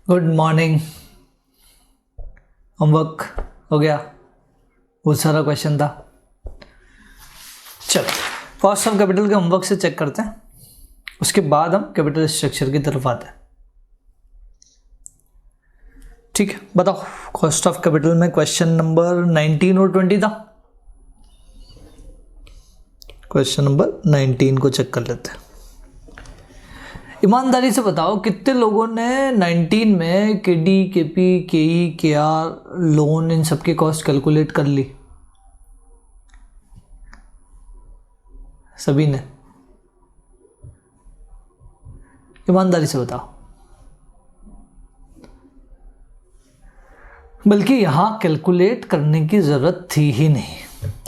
Good morning. Homework हो गया? बहुत सारा क्वेश्चन था। चलो कॉस्ट ऑफ कैपिटल के होमवर्क से चेक करते हैं, उसके बाद हम कैपिटल स्ट्रक्चर की तरफ आते हैं। ठीक है, बताओ कॉस्ट ऑफ कैपिटल में क्वेश्चन नंबर 19 और 20 था। क्वेश्चन नंबर 19 को चेक कर लेते हैं। ईमानदारी से बताओ कितने लोगों ने 19 में केडी, केपी, केई, केआर, लोन इन सब की कॉस्ट कैलकुलेट कर ली? सभी ने? ईमानदारी से बताओ। बल्कि यहां कैलकुलेट करने की जरूरत थी ही नहीं,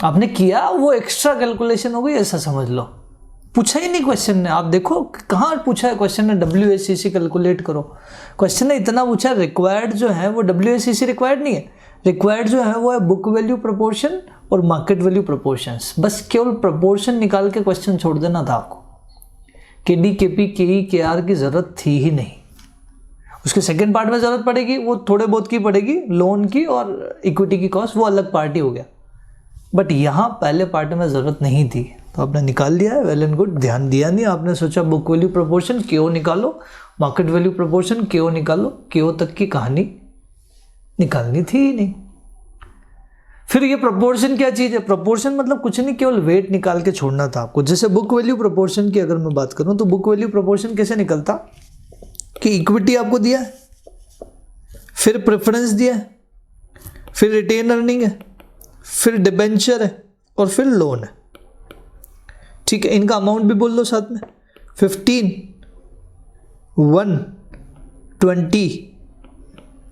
आपने किया वो एक्स्ट्रा कैलकुलेशन हो गई, ऐसा समझ लो। पूछा ही नहीं क्वेश्चन ने, आप देखो कहाँ पूछा है क्वेश्चन ने WACC कैलकुलेट करो। क्वेश्चन ने इतना पूछा, रिक्वायर्ड जो है वो WACC रिक्वायर्ड नहीं है, रिक्वायर्ड जो है वो है बुक वैल्यू प्रोपोर्शन और मार्केट वैल्यू प्रोपोर्शंस। बस केवल प्रोपोर्शन निकाल के क्वेश्चन छोड़ देना था आपको। केडी, केपी, केई, केआर की जरूरत थी ही नहीं। उसके सेकेंड पार्ट में जरूरत पड़ेगी, वो थोड़े बहुत की पड़ेगी, लोन की और इक्विटी की कॉस्ट, वो अलग पार्टी हो गया। बट यहाँ पहले पार्ट में ज़रूरत नहीं थी, तो आपने निकाल लिया है, वेल एंड गुड। ध्यान दिया नहीं, आपने सोचा बुक वैल्यू प्रोपोर्शन क्यों निकालो, मार्केट वैल्यू प्रोपोर्शन क्यों निकालो, क्यों तक की कहानी निकालनी थी ही नहीं। फिर ये प्रोपोर्शन क्या चीज़ है? प्रोपोर्शन मतलब कुछ नहीं, केवल वेट निकाल के छोड़ना था आपको। जैसे बुक वैल्यू प्रोपोर्शन की अगर मैं बात करूँ तो बुक वैल्यू प्रोपोर्शन कैसे निकलता कि इक्विटी आपको दिया है, फिर प्रेफरेंस दिया है, फिर रिटेन अर्निंग है, फिर डिबेंचर है और फिर लोन है। ठीक है, इनका अमाउंट भी बोल दो साथ में, 15, 1, 20,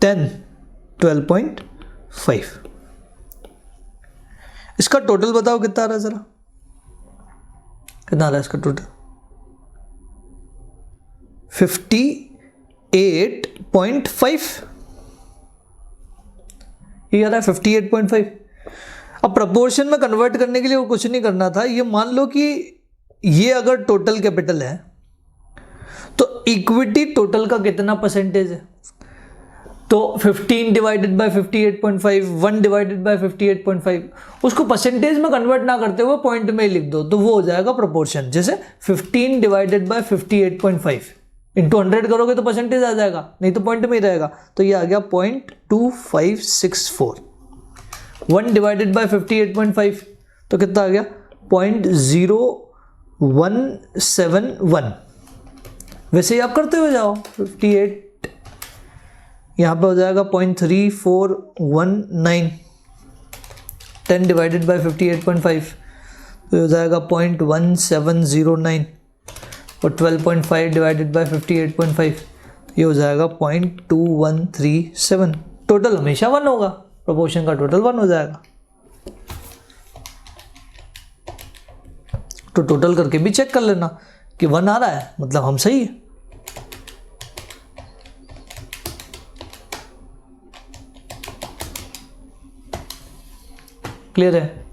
10, 12.5। इसका टोटल बताओ कितना आ रहा है, जरा कितना आ रहा है इसका टोटल? 58.5 ये आ रहा है, 58.5। अब प्रपोर्शन में कन्वर्ट करने के लिए वो कुछ नहीं करना था। ये मान लो कि ये अगर टोटल कैपिटल है तो इक्विटी टोटल का कितना परसेंटेज है? तो 15 डिवाइडेड बाय 58.5, 1 डिवाइडेड बाय 58.5, उसको परसेंटेज में कन्वर्ट ना करते हुए पॉइंट में ही लिख दो, तो वो हो जाएगा प्रोपोर्शन। जैसे 15 डिवाइडेड बाय 58.5 इंटू 100 करोगे तो परसेंटेज आ जाएगा, नहीं तो पॉइंट में ही रहेगा। तो ये आ गया 0.2564। 1 डिवाइडेड बाय 58.5 तो कितना आ गया? 0.0171। वैसे ही आप करते हुए जाओ, 58 यहाँ पे हो जाएगा 0.3419। 10 डिवाइडेड बाय 58.5 तो हो जाएगा 0.1709 और 12.5 डिवाइडेड बाय 58.5 ये हो जाएगा 0.2137। टोटल हमेशा 1 होगा, प्रोपोर्शन का टोटल 1 हो जाएगा। तो टोटल करके भी चेक कर लेना कि 1 आ रहा है, मतलब हम सही है। क्लियर है?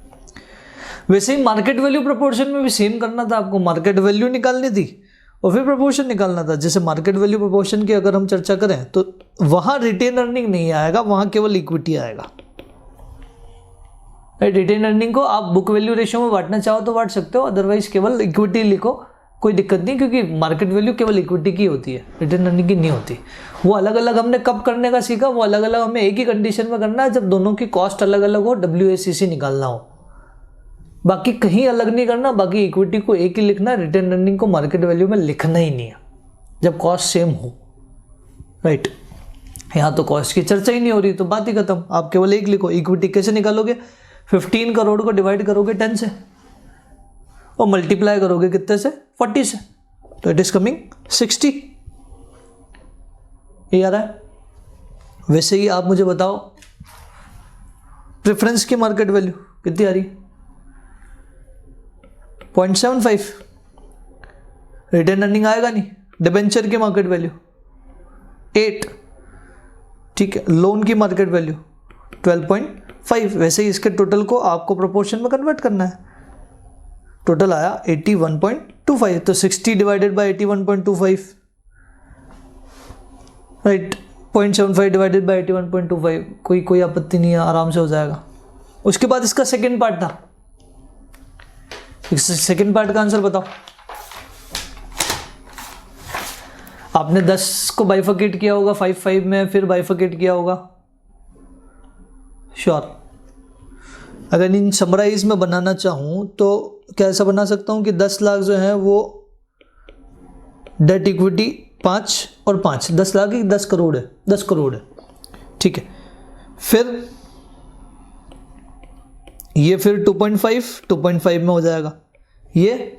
वैसे ही मार्केट वैल्यू प्रोपोर्शन में भी सेम करना था आपको। मार्केट वैल्यू निकालनी थी और फिर प्रोपोर्शन निकालना था। जैसे मार्केट वैल्यू प्रोपोर्शन की अगर हम चर्चा करें तो वहां रिटेन अर्निंग नहीं आएगा, वहां केवल इक्विटी आएगा। रिटेन अर्निंग को आप बुक वैल्यू रेशियो में बांटना चाहो तो बांट सकते हो, अदरवाइज केवल इक्विटी लिखो, कोई दिक्कत नहीं, क्योंकि मार्केट वैल्यू केवल इक्विटी की होती है, रिटेन अर्निंग की नहीं होती। वो अलग अलग हमने कब करने का सीखा, वो अलग अलग हमें एक ही कंडीशन में करना है, जब दोनों की कॉस्ट अलग अलग हो, WACC निकालना हो। बाकी कहीं अलग नहीं करना, बाकी इक्विटी को एक ही लिखना, रिटेन अर्निंग को मार्केट वैल्यू में लिखना ही नहीं है जब कॉस्ट सेम हो। राइट, यहाँ तो कॉस्ट की चर्चा ही नहीं हो रही, तो बात ही खत्म। आप केवल एक लिखो। इक्विटी कैसे निकालोगे? 15 करोड़ को डिवाइड करोगे 10 से और मल्टीप्लाई करोगे कितने से? 40 से, तो इट इज कमिंग 60। ये आ रहा है। वैसे ही आप मुझे बताओ प्रेफरेंस की मार्केट वैल्यू कितनी आ रही है? 0.75। रिटेन अर्निंग आएगा नहीं। डिबेंचर की मार्केट वैल्यू 8। ठीक है, लोन की मार्केट वैल्यू 12.5। वैसे ही इसके टोटल को आपको प्रोपोर्शन में कन्वर्ट करना है। टोटल आया 81.25, तो 60 divided by 81.25, right. 0.75 divided by 81.25, कोई आपत्ति नहीं है, आराम से हो जाएगा। उसके बाद इसका सेकेंड पार्ट था, सेकेंड पार्ट का आंसर बताओ। आपने 10 को बाइफरकेट किया होगा 5 में, फिर बाइफरकेट किया होगा, श्योर। अगर इन समराइज में बनाना चाहूँ तो क्या ऐसा बना सकता हूँ कि 10 लाख जो है वो डेट इक्विटी 5 और 5, 10 लाख ही 10 करोड़ है, 10 करोड़ है, ठीक है। फिर ये फिर 2.5 में हो जाएगा, ये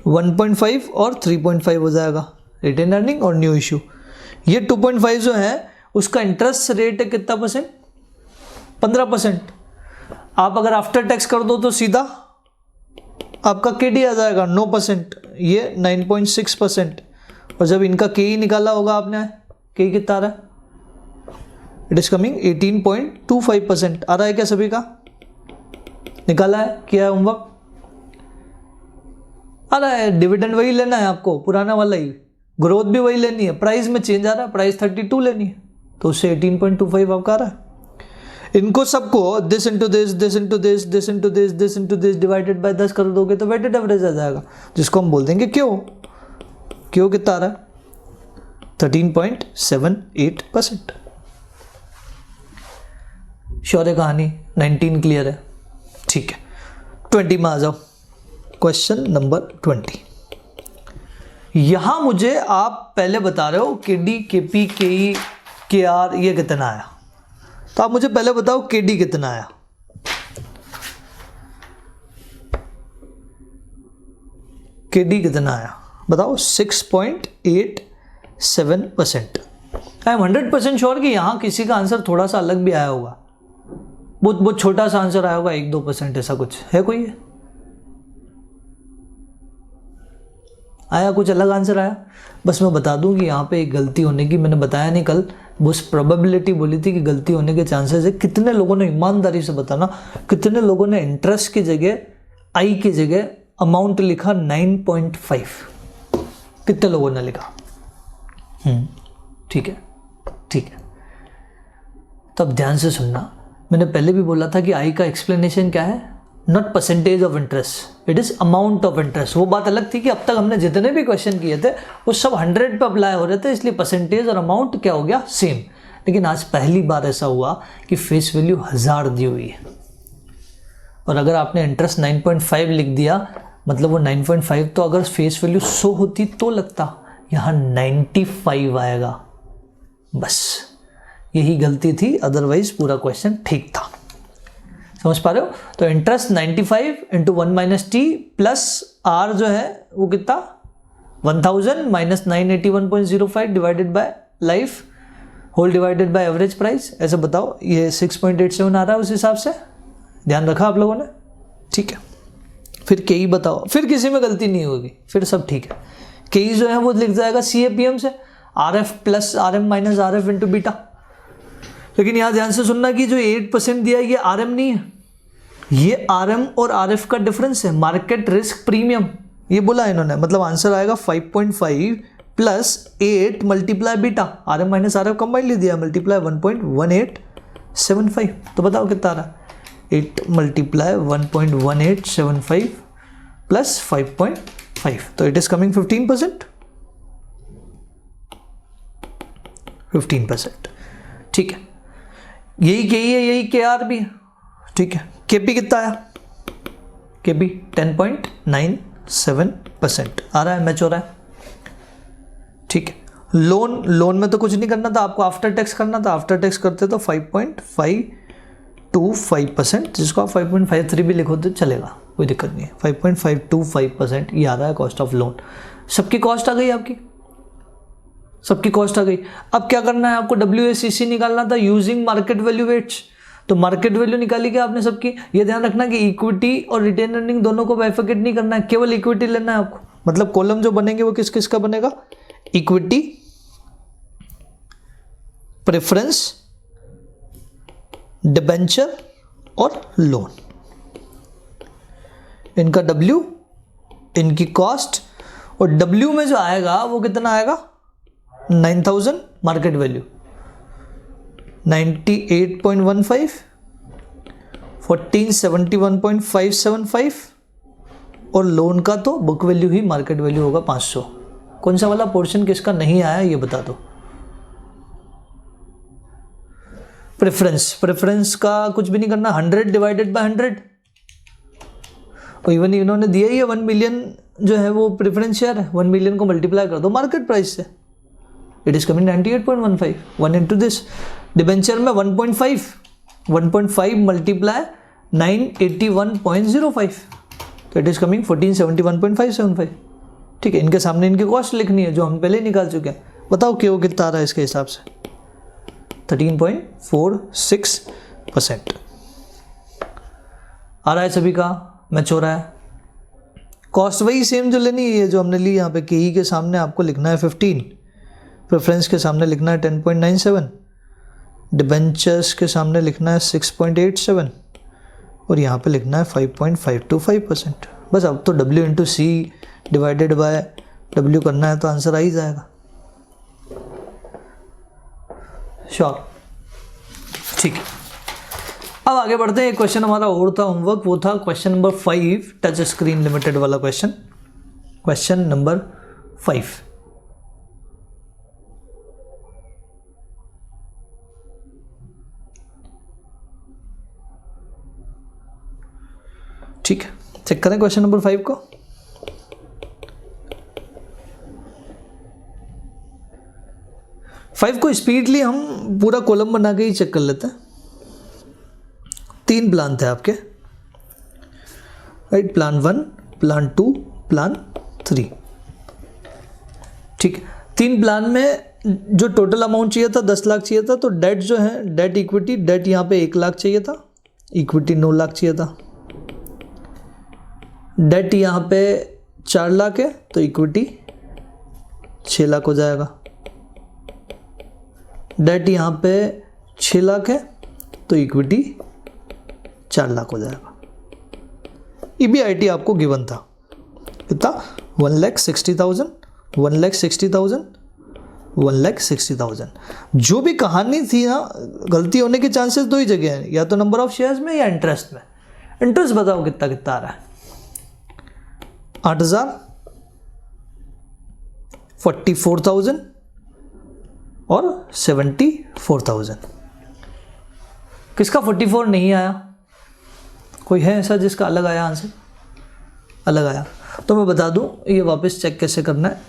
1.5 और 3.5 हो जाएगा, रिटेन अर्निंग और न्यू इश्यू। ये 2.5 जो है उसका इंटरेस्ट रेट है कितना परसेंट, 15%। आप अगर आफ्टर टैक्स कर दो तो सीधा आपका केडी आ जाएगा 9%, ये 9.6%। और जब इनका केई निकाला होगा आपने, केई कितना आ रहा है, इट इज कमिंग 18.25%। आ रहा है क्या सभी का, निकाला है, किया है होमवर्क, आ रहा है। डिविडेंड वही लेना है आपको, पुराना वाला ही, ग्रोथ भी वही लेनी है, प्राइस में चेंज आ रहा है, प्राइस 32 लेनी है, तो उससे 18.25 आपका आ रहा है। इनको सबको this into this, this into this, this into this, this into this divided by 10 कर दोगे तो वेटेड एवरेज आ जाएगा, जिसको हम बोल देंगे क्यों कितना आ रहा है, 13.78%। श्योर है कहानी, 19 क्लियर है, ठीक है। 20 में आ जाओ, क्वेश्चन नंबर 20। यहां मुझे आप पहले बता रहे हो केडी, केपी, केई, केआर ये कितना आया, तो आप मुझे पहले बताओ केडी कितना आया। केडी कितना आया बताओ, 6.87%। आई एम 100% श्योर कि यहां किसी का आंसर थोड़ा सा अलग भी आया होगा, बहुत छोटा सा आंसर आया होगा, 1-2% ऐसा कुछ है, कोई आया कुछ अलग आंसर आया। बस मैं बता दूं कि यहाँ पे एक गलती होने की, मैंने बताया नहीं कल, बस प्रोबेबिलिटी बोली थी कि गलती होने के चांसेस है। कितने लोगों ने, ईमानदारी से बताना, कितने लोगों ने इंटरेस्ट की जगह, आई की जगह अमाउंट लिखा 9.5, कितने लोगों ने लिखा, ठीक है, ठीक है। तब ध्यान से सुनना, मैंने पहले भी बोला था कि आई का एक्सप्लेनेशन क्या है, not percentage of interest, it is amount of interest. वो बात अलग थी कि अब तक हमने जितने भी क्वेश्चन किए थे वो सब 100 पे अप्लाई हो रहे थे, इसलिए परसेंटेज और अमाउंट क्या हो गया, सेम। लेकिन आज पहली बार ऐसा हुआ कि फेस वैल्यू 1000 दी हुई है, और अगर आपने इंटरेस्ट 9.5 लिख दिया, मतलब वो 9.5 तो अगर फेस वैल्यू 100 होती तो लगता, यहाँ 95 आएगा, बस यही गलती थी, अदरवाइज पूरा क्वेश्चन ठीक था। समझ पा रहे हो? तो interest 95 into 1 - t plus R जो है वो कितना, 1000 minus 981.05 divided by life whole divided by average price. ऐसे बताओ, ये 6.87 आ रहा है उस हिसाब से, ध्यान रखा आप लोगों ने, ठीक है। फिर केई बताओ, फिर किसी में गलती नहीं होगी, फिर सब ठीक है। केई जो है वो लिख जाएगा CAPM से, RF plus RM minus RF into beta. लेकिन यहाँ ध्यान से सुनना कि जो 8% दिया है ये RM नहीं है, ये RM और RF का डिफरेंस है, मार्केट रिस्क प्रीमियम, ये बोला इन्होंने। मतलब आंसर आएगा 5.5 plus 8 multiply beta, RM minus RF combined ले दिया, मल्टीप्लाई 1.1875। तो बताओ कितना आ रहा है, 8 मल्टीप्लाई 1.1875 प्लस 5.5, तो इट इज कमिंग 15%, 15%, ठीक है। यही KE है, यही KR भी है, ठीक है। KP कितना आया, KP 10.97% आ रहा है, मैच हो रहा है, ठीक है। लोन में तो कुछ नहीं करना था आपको, आफ्टर टैक्स करना था, आफ्टर टैक्स करते तो 5.525%, जिसको आप 5.53 भी लिखो तो चलेगा, कोई दिक्कत नहीं है। 5.525% ये आ रहा है कॉस्ट ऑफ लोन। सबकी कॉस्ट आ गई आपकी, सबकी कॉस्ट आ गई। अब क्या करना है आपको, WACC निकालना था यूजिंग मार्केट वैल्यू वेट्स। तो मार्केट वैल्यू निकाली क्या आपने सबकी। ये ध्यान रखना कि इक्विटी और रिटेन अर्निंग दोनों को बाइफरकेट नहीं करना है, केवल इक्विटी लेना है आपको। मतलब कॉलम जो बनेंगे वो किस किस का बनेगा, इक्विटी, प्रेफरेंस, डिबेंचर और लोन। इनका W, इनकी कॉस्ट, और W में जो आएगा वो कितना आएगा, 9,000 मार्केट वैल्यू, 98.15, 1471.575 और लोन का तो बुक वैल्यू ही मार्केट वैल्यू होगा 500। कौन सा वाला पोर्शन किसका नहीं आया ये बता दो। प्रेफरेंस का कुछ भी नहीं करना, 100 डिवाइडेड बाय 100, और इवन इन्होंने दिया ही है 1 मिलियन जो है वो प्रेफरेंस शेयर है, 1 मिलियन को मल्टीप्लाई कर दो मार्केट प्राइस से, it is coming 98.15, 1 into this. Debenture में 1.5 मल्टीप्लाई 981.05, तो इट इज कमिंग 1471.575। ठीक है, इनके सामने इनकी कॉस्ट लिखनी है जो हम पहले निकाल चुके हैं। बताओ क्यों कितना आ रहा है इसके हिसाब से, 13.46% आ रहा है सभी का, मैच हो रहा है। कॉस्ट वही सेम जो लेनी है जो हमने ली यहाँ पे, के के सामने आपको लिखना है 15, प्रेफरेंस के सामने लिखना है 10.97, डिबेंचर्स के सामने लिखना है 6.87 और यहाँ पे लिखना है 5.525%। बस अब तो W into C divided by W करना है तो आंसर आ ही जाएगा। श्योर, ठीक है। अब आगे बढ़ते हैं। एक क्वेश्चन हमारा और था होमवर्क, वो था question number 5, touch screen limited वाला क्वेश्चन, क्वेश्चन नंबर 5। ठीक है, चेक करें क्वेश्चन नंबर 5 को। फाइव को स्पीडली हम पूरा कॉलम बना के ही चेक कर लेते हैं। 3 प्लान थे आपके, राइट, प्लान 1, प्लान 2, प्लान 3। ठीक, 3 प्लान में जो टोटल अमाउंट चाहिए था 10 लाख चाहिए था, तो डेट जो है, डेट इक्विटी, डेट यहाँ पे 1 लाख चाहिए था, इक्विटी 9 लाख चाहिए था। डेट यहाँ पे 4 लाख है तो इक्विटी 6 लाख हो जाएगा। डेट यहाँ पे 6 लाख है तो इक्विटी 4 लाख हो जाएगा। EBIT आपको गिवन था कितना, 1,60,000, 1,60,000, 1,60,000। जो भी कहानी थी ना, गलती होने के चांसेस 2 ही जगह हैं, या तो नंबर ऑफ शेयर्स में या इंटरेस्ट में। इंटरेस्ट बताओ कितना कितना आ रहा है, 8,000, 44,000 और 74,000। किसका 44 नहीं आया? कोई है ऐसा जिसका अलग आया आंसर? अलग आया तो मैं बता दूं, ये वापस चेक कैसे करना है।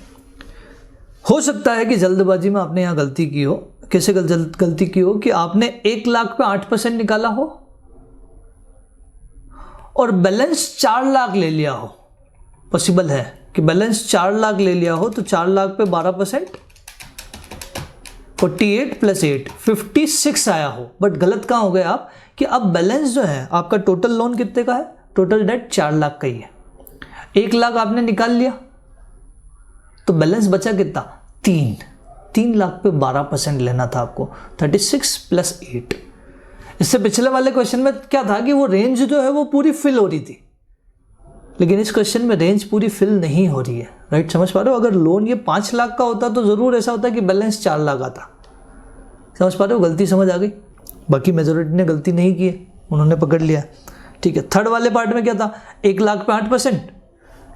हो सकता है कि जल्दबाजी में आपने यहाँ गलती की हो। कैसे गलती की हो कि आपने 1 लाख पे 8% निकाला हो और बैलेंस 4 लाख ले लिया हो। पॉसिबल है कि बैलेंस 4 लाख ले लिया हो, तो 4 लाख पे 12%, 48 + 8 56 आया हो। बट गलत कहाँ हो गए आप कि अब बैलेंस जो है आपका, टोटल लोन कितने का है, टोटल डेट 4 लाख का ही है। 1 लाख आपने निकाल लिया तो बैलेंस बचा कितना, 3 लाख पे 12% लेना था आपको, 36 + 8। इससे पिछले वाले क्वेश्चन में क्या था कि वो रेंज जो है वो पूरी फिल हो रही थी, लेकिन इस क्वेश्चन में रेंज पूरी फिल नहीं हो रही है। राइट, समझ पा रहे हो? अगर लोन ये 5 लाख का होता तो ज़रूर ऐसा होता कि बैलेंस 4 लाख आता। समझ पा रहे हो? गलती समझ आ गई। बाकी मेजोरिटी ने गलती नहीं की है, उन्होंने पकड़ लिया। ठीक है, थर्ड वाले पार्ट में क्या था, 1 लाख पे 8%,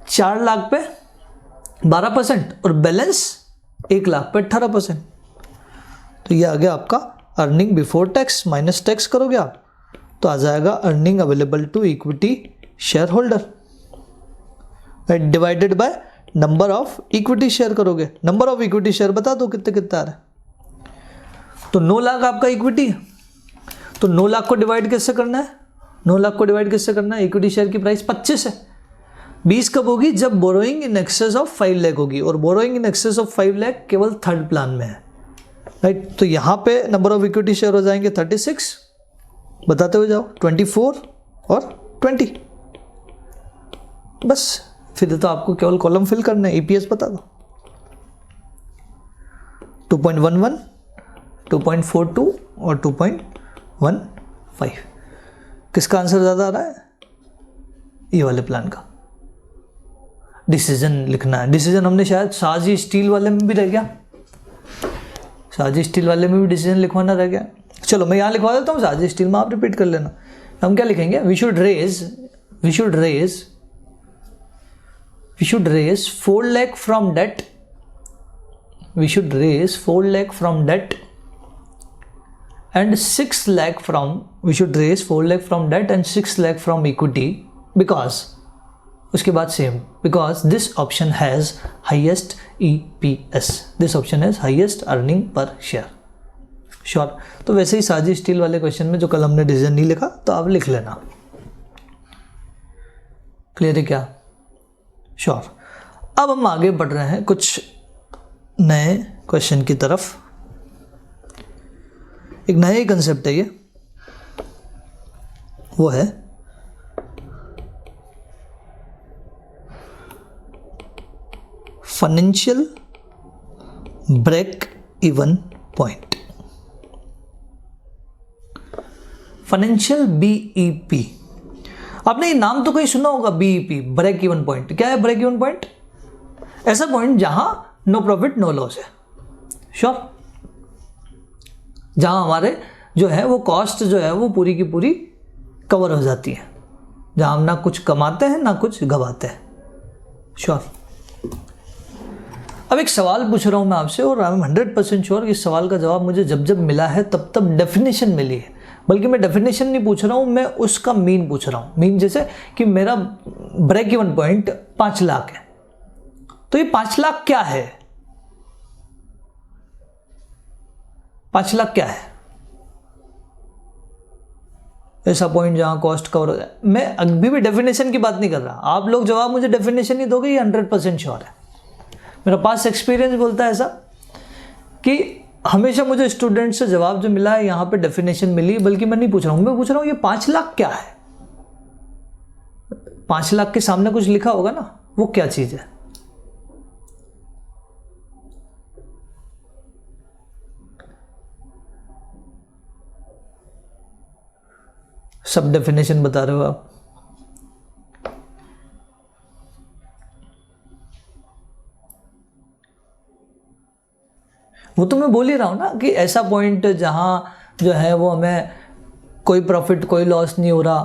4 लाख पे 12% और बैलेंस 1 लाख पे 18%। तो ये आ गया आपका earning before tax minus tax करोगे आप तो आ जाएगा earning available to equity shareholder, divided by number of equity share करोगे। नंबर ऑफ इक्विटी शेयर बता दो कितने कितने आ रहा है। तो 9 लाख आपका इक्विटी है, तो 9 लाख को डिवाइड कैसे करना है, 9 लाख को डिवाइड कैसे करना है, इक्विटी शेयर की प्राइस 25 है। 20 कब होगी, जब borrowing in excess of 5 lakh होगी, और borrowing in excess of 5 lakh केवल थर्ड प्लान में है। राइट, तो यहाँ पे नंबर ऑफ इक्विटी शेयर हो जाएंगे 36, बताते हुए जाओ, 24 और 20। बस फिर तो आपको केवल कॉलम फिल करना है, EPS बता दो। 2.11, 2.42 और 2.15। किसका आंसर ज़्यादा आ रहा है? ये वाले प्लान का। डिसीजन लिखना है। डिसीजन हमने शायद साजी स्टील वाले में भी रह गया, साजी स्टील वाले में भी डिसीजन लिखवाना रह गया। चलो मैं यहाँ लिखवा देता हूँ, साजी स्टील में आप रिपीट कर लेना। हम क्या लिखेंगे, we should raise 4 lakh from debt, we should raise 4 lakh from debt and 6 lakh from, we should raise 4 lakh from debt and 6 lakh from equity because, उसके बाद same, because this option has highest EPS, this option has highest earning per share। Sure. तो वैसे ही साजी steel वाले question में जो कल हमने डिसीजन नहीं लिखा तो आप लिख लेना। क्लियर है क्या? श्योर। अब हम आगे बढ़ रहे हैं कुछ नए क्वेश्चन की तरफ। एक नया ही कंसेप्ट है ये, वो है financial break even point, financial BEP। आपने ये नाम तो कहीं सुना होगा, BEP, ब्रेक इवन पॉइंट। क्या है ब्रेक इवन पॉइंट? ऐसा पॉइंट जहां नो प्रॉफिट नो लॉस है। श्योर। जहां हमारे जो है वो कॉस्ट जो है वो पूरी की पूरी कवर हो जाती है, जहां हम ना कुछ कमाते हैं ना कुछ गवाते हैं। श्योर। अब एक सवाल पूछ रहा हूं मैं आपसे और आई एम 100% श्योर इस सवाल का जवाब मुझे जब जब मिला है तब तब डेफिनेशन मिली है। बल्कि मैं डेफिनेशन नहीं पूछ रहा हूं, मैं उसका मीन पूछ रहा हूं। मीन जैसे कि मेरा ब्रेक इवन पॉइंट 5 लाख है, तो ये 5 लाख क्या है? 5 लाख क्या है? ऐसा पॉइंट जहां कॉस्ट कवर हो जाए। मैं अभी भी डेफिनेशन की बात नहीं कर रहा, आप लोग जवाब मुझे डेफिनेशन ही दोगे, ये 100% श्योर है। मेरा पास एक्सपीरियंस बोलता है ऐसा कि हमेशा मुझे स्टूडेंट से जवाब जो मिला है यहाँ पे डेफिनेशन मिली, बल्कि मैं नहीं पूछ रहा हूं, मैं पूछ रहा हूं ये 5 लाख क्या है? 5 लाख के सामने कुछ लिखा होगा ना, वो क्या चीज है? सब डेफिनेशन बता रहे हो आप। वो तो मैं बोल ही रहा हूं ना कि ऐसा पॉइंट जहां जो है वो हमें कोई प्रॉफिट कोई लॉस नहीं हो रहा,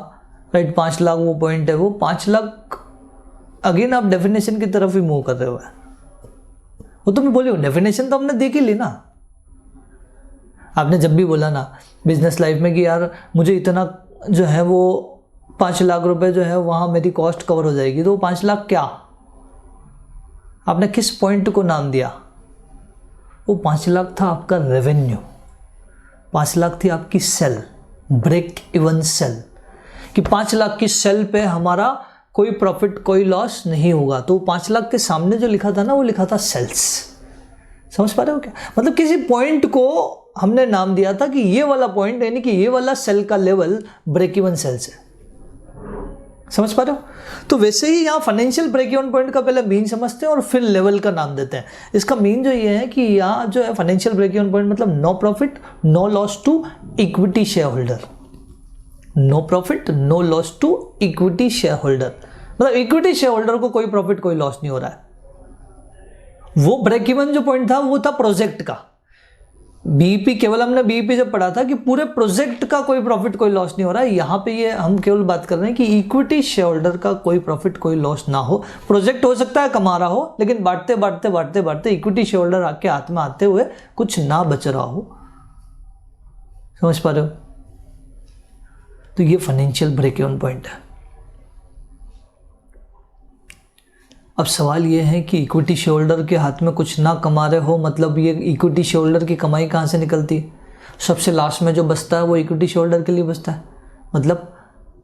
राइट। 5 लाख वो पॉइंट है, वो 5 लाख अगेन आप डेफिनेशन की तरफ ही मूव कर रहे हो। वो तो मैं बोली हूँ, डेफिनेशन तो हमने देख ही ली ना। आपने जब भी बोला ना बिजनेस लाइफ में कि यार मुझे इतना जो है वो 5 लाख रुपए जो है वहां मेरी कॉस्ट कवर हो जाएगी, तो 5 लाख क्या? आपने किस पॉइंट को नाम दिया? वो 5 लाख था आपका रेवेन्यू, 5 लाख थी आपकी सेल, ब्रेक इवन सेल, कि 5 लाख की सेल पे हमारा कोई प्रॉफिट कोई लॉस नहीं होगा। तो 5 लाख के सामने जो लिखा था ना, वो लिखा था सेल्स। समझ पा रहे हो क्या? मतलब किसी पॉइंट को हमने नाम दिया था कि ये वाला पॉइंट, यानी कि ये वाला सेल का लेवल ब्रेक इवन सेल से। समझ पा रहे हो? तो वैसे ही यहाँ फाइनेंशियल ब्रेक इवन पॉइंट का पहले मीन समझते हैं और फिर लेवल का नाम देते हैं। इसका मीन जो ये है कि यहाँ जो है फाइनेंशियल ब्रेक इवन पॉइंट मतलब no profit no loss to equity shareholder, no profit no loss to equity shareholder. मतलब इक्विटी शेयर होल्डर को कोई प्रॉफिट कोई लॉस नहीं हो रहा है। वो ब्रेक इवन जो पॉइंट था वो था प्रोजेक्ट का। बीईपी केवल हमने बीईपी जब पढ़ा था कि पूरे प्रोजेक्ट का कोई प्रॉफिट कोई लॉस नहीं हो रहा है। यहाँ पे ये हम केवल बात कर रहे हैं कि इक्विटी शेयर होल्डर का कोई प्रॉफिट कोई लॉस ना हो। प्रोजेक्ट हो सकता है कमा रहा हो, लेकिन बांटते बांटते बांटते बांटते इक्विटी शेयर होल्डर आके हाथ में आते हुए कुछ ना बच रहा हो। समझ पा रहे हो? तो ये फाइनेंशियल ब्रेक इवन पॉइंट है। अब सवाल ये है कि इक्विटी शेयर होल्डर के हाथ में कुछ ना कमा रहे हो, मतलब ये इक्विटी शेयर होल्डर की कमाई कहाँ से निकलती है? सबसे लास्ट में जो बचता है वो इक्विटी शेयर होल्डर के लिए बचता है, मतलब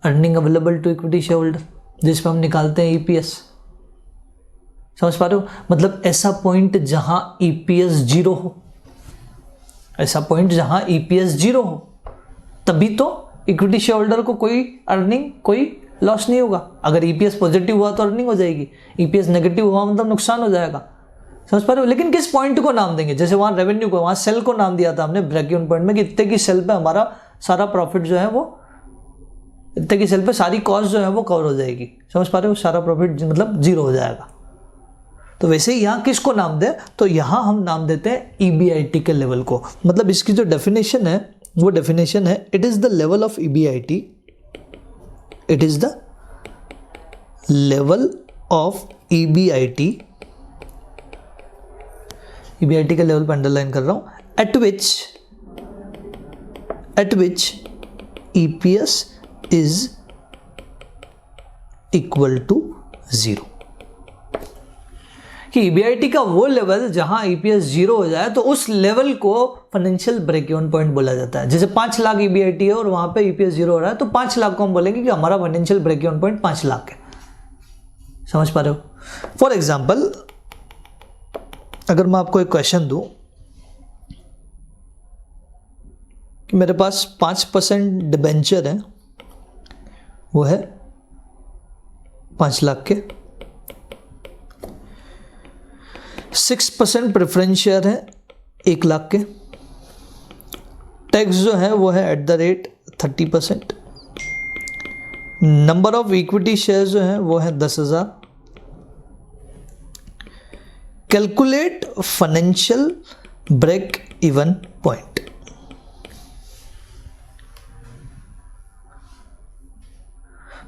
earning available to equity shareholder, जिस पर हम निकालते हैं ईपीएस। समझ पा रहे हो? मतलब ऐसा पॉइंट जहां ईपीएस 0 हो, ऐसा पॉइंट जहां ईपीएस 0 हो, तभी तो इक्विटी शेयर होल्डर को कोई अर्निंग कोई लॉस नहीं होगा। अगर ईपीएस पॉजिटिव हुआ तो अर्निंग हो जाएगी, ईपीएस नेगेटिव हुआ मतलब नुकसान हो जाएगा। समझ पा रहे हो? लेकिन किस पॉइंट को नाम देंगे? जैसे वहां रेवेन्यू को, वहां सेल को नाम दिया था हमने ब्रेक इवन पॉइंट में कि इतने की सेल पे हमारा सारा प्रॉफिट जो है वो, इतने की सेल पे सारी कॉस्ट जो है वो कवर हो जाएगी। समझ पा रहे हो? सारा प्रॉफिट मतलब 0 हो जाएगा। तो वैसे ही यहाँ किसको नाम दे, तो यहाँ हम नाम देते हैं ईबीआईटी के लेवल को। मतलब इसकी जो डेफिनेशन है वो डेफिनेशन है, it is the level of EBIT, it is the level of EBIT, EBIT के लेवल पर अंडरलाइन कर रहा हूं, at which EPS is equal to 0, कि ईबीआईटी का वो लेवल जहां ईपीएस 0 हो जाए तो उस लेवल को फाइनेंशियल ब्रेक इवन पॉइंट बोला जाता है। जैसे 5 लाख ईबीआईटी है और वहां पे ईपीएस 0 हो रहा है तो 5 लाख को हम बोलेंगे कि हमारा financial break even point 5 lakh है। समझ पा रहे हो? फॉर एग्जाम्पल, अगर मैं आपको एक क्वेश्चन दूं कि मेरे पास 5% डिबेंचर है, वो है 5 लाख के, 6% प्रेफरेंस शेयर है 1 लाख के, टैक्स जो है वो है @30%, नंबर ऑफ इक्विटी शेयर जो है वो है 10,000। Calculate financial break even point.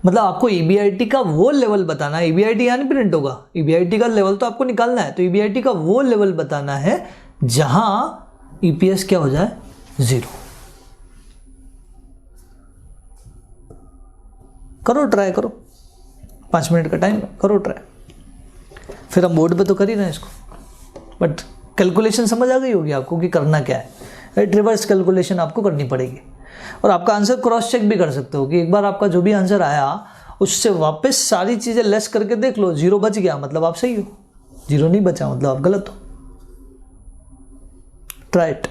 मतलब आपको ईबीआईटी का वो लेवल बताना है, ईबीआईटी यहाँ नहीं प्रिंट होगा, ईबीआईटी का लेवल तो आपको निकालना है, तो ईबीआईटी का वो लेवल बताना है जहां ईपीएस क्या हो जाए 0। करो, ट्राई करो, 5 मिनट का टाइम करो ट्राई, फिर हम बोर्ड पे तो कर ही रहे हैं इसको, बट कैलकुलेशन समझ आ गई होगी आपको कि करना क्या है, राइट? रिवर्स कैलकुलेशन आपको करनी पड़ेगी और आपका आंसर क्रॉस चेक भी कर सकते हो कि एक बार आपका जो भी आंसर आया उससे वापस सारी चीज़ें लेस करके देख लो, 0 बच गया मतलब आप सही हो, 0 नहीं बचा मतलब आप गलत हो। Try it.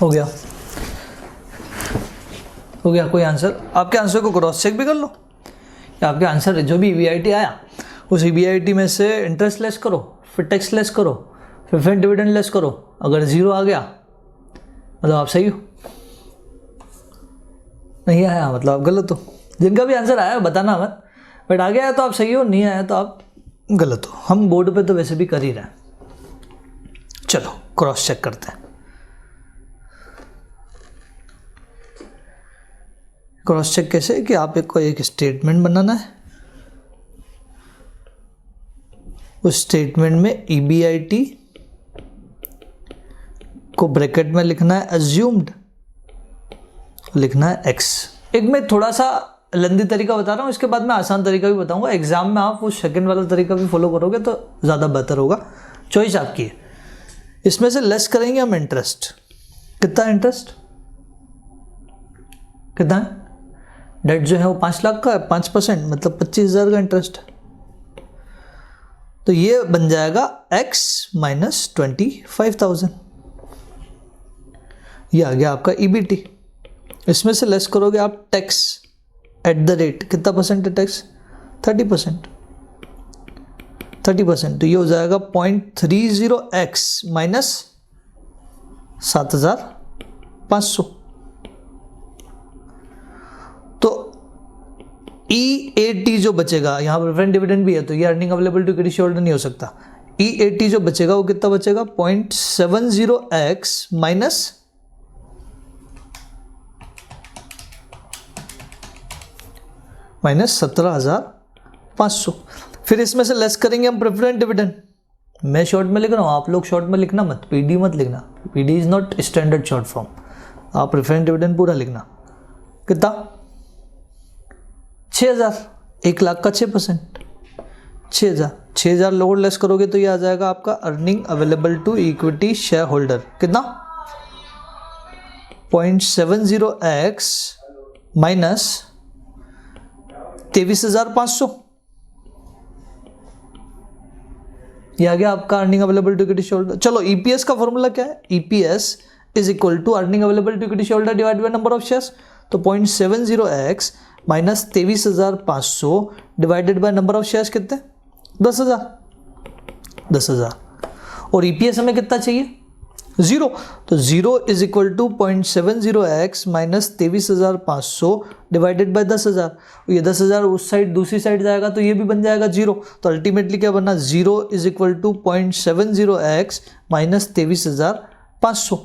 गया, हो गया कोई आंसर? आपके आंसर को क्रॉस चेक भी कर लो, या आपके आंसर जो भी EBIT आया उस EBIT में से इंटरेस्ट लेस करो, फिर टैक्स लेस करो, फिर डिविडेंड लेस करो। अगर 0 आ गया मतलब आप सही हो, नहीं आया मतलब आप गलत हो। जिनका भी आंसर आया बताना मत, बट आ गया है तो आप सही हो, नहीं आया तो आप गलत हो। हम बोर्ड पे तो वैसे भी कर ही रहे हैं। चलो क्रॉस चेक करते हैं। क्रॉस चेक कैसे कि आप को एक स्टेटमेंट बनाना है, उस स्टेटमेंट में EBIT को ब्रैकेट में लिखना है अज्यूम्ड, लिखना है x। एक मैं थोड़ा सा लंबी तरीका बता रहा हूँ, इसके बाद मैं आसान तरीका भी बताऊंगा। एग्जाम में आप वो सेकंड वाला तरीका भी फॉलो करोगे तो ज़्यादा बेहतर होगा, चॉइस आपकी है। इसमें से लेस करेंगे हम इंटरेस्ट। कितना इंटरेस्ट, कितना है? डेट जो है वो 5 लाख का है, 5% मतलब 25,000 का इंटरेस्ट है। तो ये बन जाएगा x माइनस 25,000। ये आ गया आपका EBT। इसमें से लेस करोगे आप टैक्स एट द रेट, कितना परसेंट है टैक्स? 30%। 30%, तो ये हो जाएगा 0.30x माइनस 7,500। तो EAT जो बचेगा, यहाँ पर प्रेफरेंस डिविडेंड भी है तो ये earning available to equity shareholder नहीं हो सकता। EAT जो बचेगा वो कितना बचेगा? 0.70x minus 17,500। फिर इसमें से लेस करेंगे हम प्रेफरेंस डिविडेंड। मैं शॉर्ट में लिख रहा हूँ, आप लोग शॉर्ट में लिखना मत, PD मत लिखना, PD is not standard short form. आप प्रेफरेंस डिविडेंड पूरा लिखना। कितना? 6,000। 1 लाख का 6%, 6,000। 6,000 लोड लेस करोगे तो ये आ जाएगा आपका earning available to equity shareholder. कितना? 0.70x minus 23,500। ये आ गया आपका earning available to equity shareholder. चलो EPS का फॉर्मूला क्या है? EPS is equal to earning available to equity shareholder divide by number of shares. तो 0.70x minus 23,500 divided by number of shares कितने? 10,000। 10,000। और EPS हमें कितना चाहिए? 0। तो 0 is equal to 0.70x minus 23,500 divided by 10,000। ये 10,000 उस साइड दूसरी साइड जाएगा तो ये भी बन जाएगा 0। तो अल्टीमेटली क्या बनना? 0 is equal to 0.70x minus 23,500।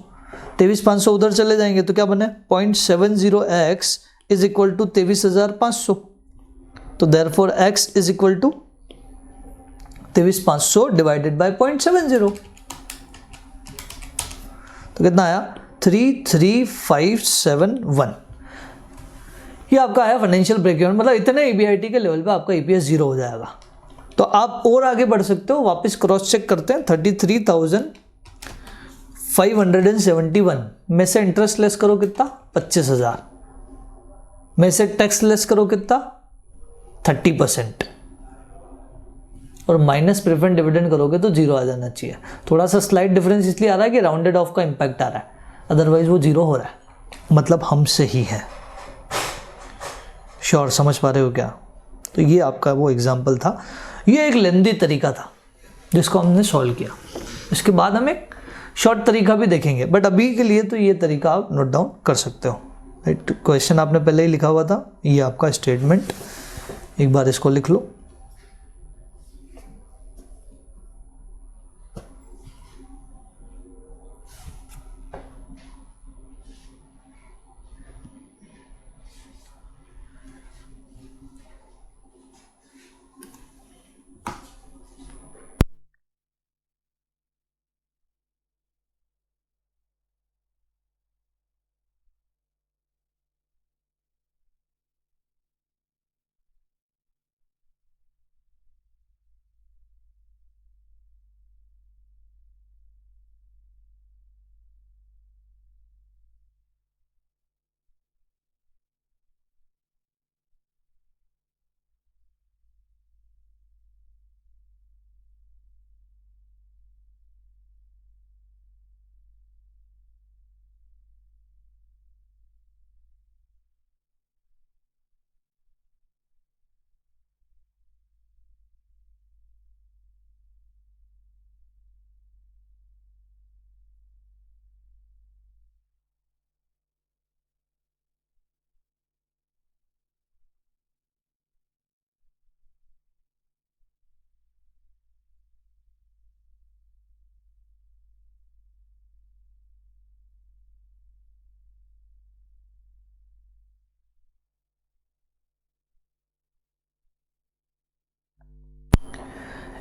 23,500 उधर चले जाएंगे तो क्या बने? 0.70x is equal to 23,500। तो therefore x is equal to 23,500 divided by 0.70। तो कितना आया? 33,571। ये आपका आया फाइनेंशियल ब्रेक इवन, मतलब इतने EBIT के लेवल पे आपका EPS 0 हो जाएगा। तो आप और आगे बढ़ सकते हो। वापस क्रॉस चेक करते हैं। 33,571 में से इंटरेस्ट लेस करो कितना? 25,000 में से टैक्स लेस करो कितना? 30% और माइनस प्रेफरेंस डिविडेंड करोगे तो 0 आ जाना चाहिए। थोड़ा सा स्लाइड डिफरेंस इसलिए आ रहा है कि राउंडेड ऑफ का इंपैक्ट आ रहा है, अदरवाइज वो 0 हो रहा है, मतलब हम सही है। श्योर समझ पा रहे हो क्या? तो ये आपका वो एग्जाम्पल था। ये एक लेंदी तरीका था जिसको हमने सॉल्व किया। इसके बाद हम एक शॉर्ट तरीका भी देखेंगे, बट अभी के लिए तो ये तरीका आप नोट डाउन कर सकते हो। राइट, क्वेश्चन आपने पहले ही लिखा हुआ था, ये आपका स्टेटमेंट, एक बार इसको लिख लो।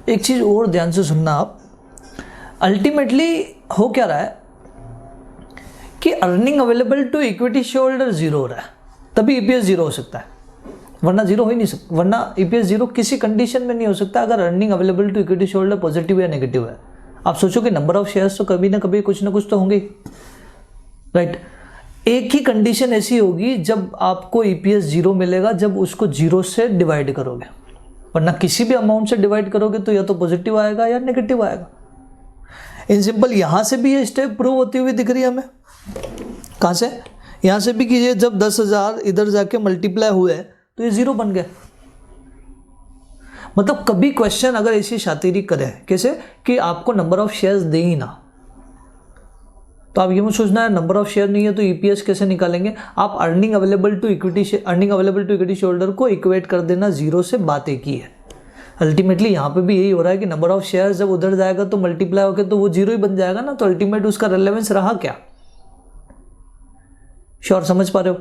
एक चीज और ध्यान से सुनना आप, अल्टीमेटली हो क्या रहा है कि earning available to equity shareholder zero हो रहा है, तभी ईपीएस जीरो हो सकता है, वरना जीरो हो ही नहीं सकता। वरना ईपीएस जीरो किसी कंडीशन में नहीं हो सकता अगर earning available to equity shareholder positive या नेगेटिव है। आप सोचो कि नंबर ऑफ शेयर्स तो कभी ना कभी कुछ ना कुछ तो होंगे, राइट। एक ही कंडीशन ऐसी होगी जब आपको ईपीएस जीरो मिलेगा, जब उसको जीरो से डिवाइड करोगे, वरना किसी भी अमाउंट से डिवाइड करोगे तो या तो पॉजिटिव आएगा या नेगेटिव आएगा। इन सिंपल यहां से भी ये स्टेप प्रूव होती हुई दिख रही है हमें। कहां से? यहां से भी कि ये जब 10,000 इधर जाके मल्टीप्लाई हुए तो ये जीरो बन गया। मतलब कभी क्वेश्चन अगर ऐसी शातिरी करे, कैसे कि आपको नंबर ऑफ शेयर्स दे ही ना, तो आप ये मत सोचना है नंबर ऑफ शेयर नहीं है तो ईपीएस कैसे निकालेंगे। आप earning available to equity shareholder को इक्वेट कर देना जीरो से, बात एक ही है। अल्टीमेटली यहाँ पे भी यही हो रहा है कि नंबर ऑफ शेयर्स जब उधर जाएगा तो मल्टीप्लाई होकर तो वो जीरो ही बन जाएगा ना, तो अल्टीमेट उसका रेलेवेंस रहा क्या? श्योर समझ पा रहे हो?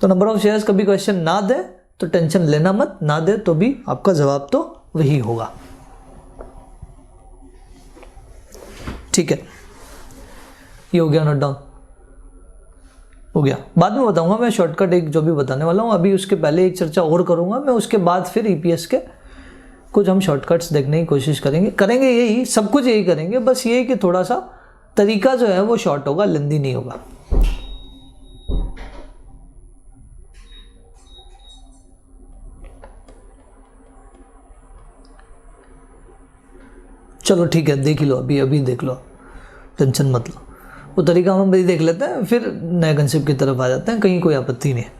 तो नंबर ऑफ शेयर्स कभी क्वेश्चन ना दे तो टेंशन लेना मत, ना दे तो भी आपका जवाब तो वही होगा। ठीक है, ये हो गया नोट डाउन, हो गया। बाद में बताऊंगा मैं शॉर्टकट एक जो भी बताने वाला हूं, अभी उसके पहले एक चर्चा और करूंगा मैं, उसके बाद फिर ईपीएस के कुछ हम शॉर्टकट्स देखने की कोशिश करेंगे यही सब कुछ यही करेंगे, बस ये कि थोड़ा सा तरीका जो है वो शॉर्ट होगा, लेंदी नहीं होगा। चलो ठीक है, देख लो, अभी देख लो, टेंशन मत लो। वो तरीका हम अभी देख लेते हैं, फिर नए कंसेप्ट की तरफ आ जाते हैं, कहीं कोई आपत्ति नहीं है।